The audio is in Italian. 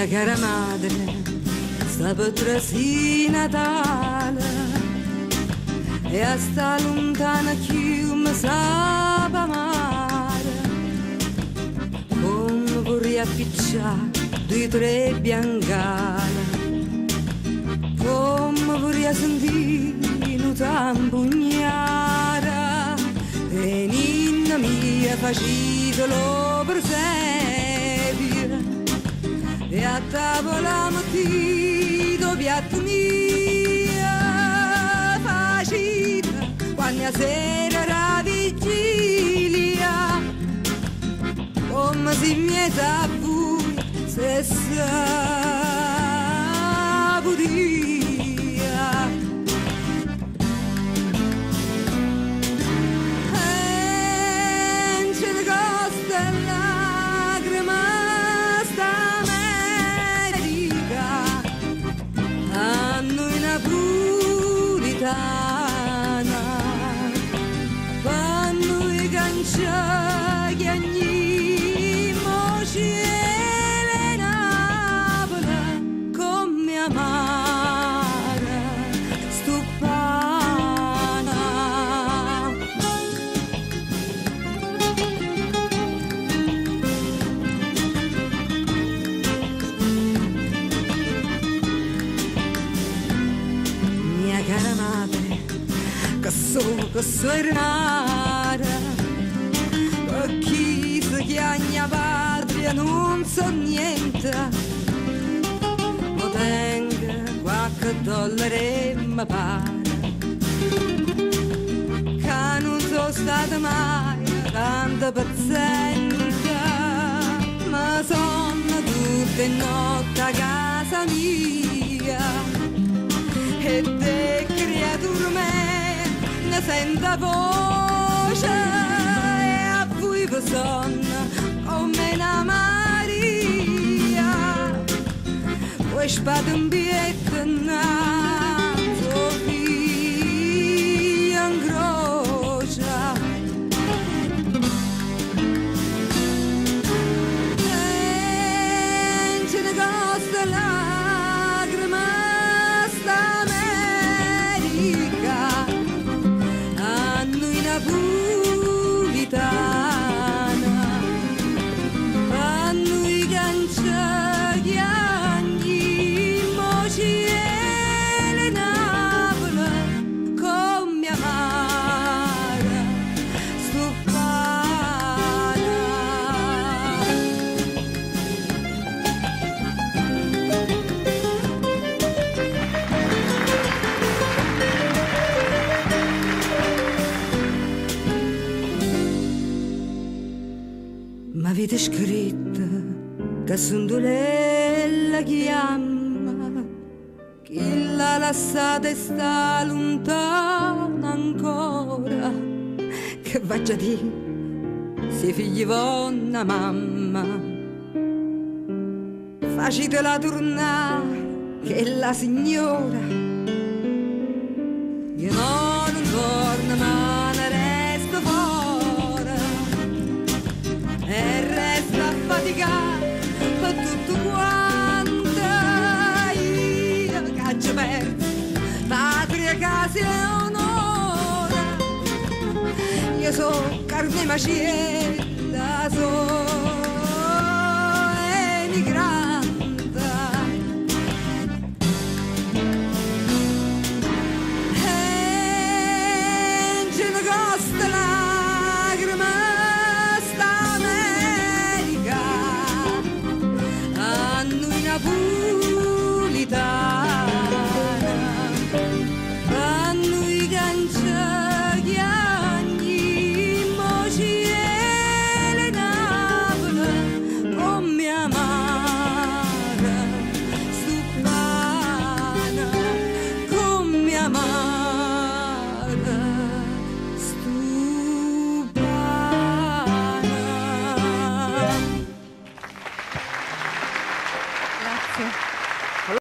Mia cara madre, sta per trasì Natale e a sta lontana chi mi sa amare, come vorrei appicciare due tre biancane, come vorrei sentire un tampugnare e ninna mia facitelo per sempre e a tavola mettito piatto mia facita quando sera era vigilia come si mi sapui se sapuria e ce ne costa lacrima sta America a noi napolitana a noi canciaghi ogni moci che suonare per chi si chiama patria non so niente ma tenga qualche dollaro e mi pare che non sono stata mai tanto paziente ma sono tutte notte a casa mia e te creature me ne senta voce e a voi vi sono come una Maria voi spate un bietto Sofia in croce e ce ne costa lacrima sta America napolitana a noi canciaghi ogni moci e le Napoli come amara stupana m'avete scritto che sono la chiama chi l'ha lasciata e sta lontana ancora che faccia di se figli vanno mamma facitela tornare che la signora io non torno ma ne resto fuori e resta faticata per tutto quanto io caccio perso patria, casa e onore io so carne macella so emigrata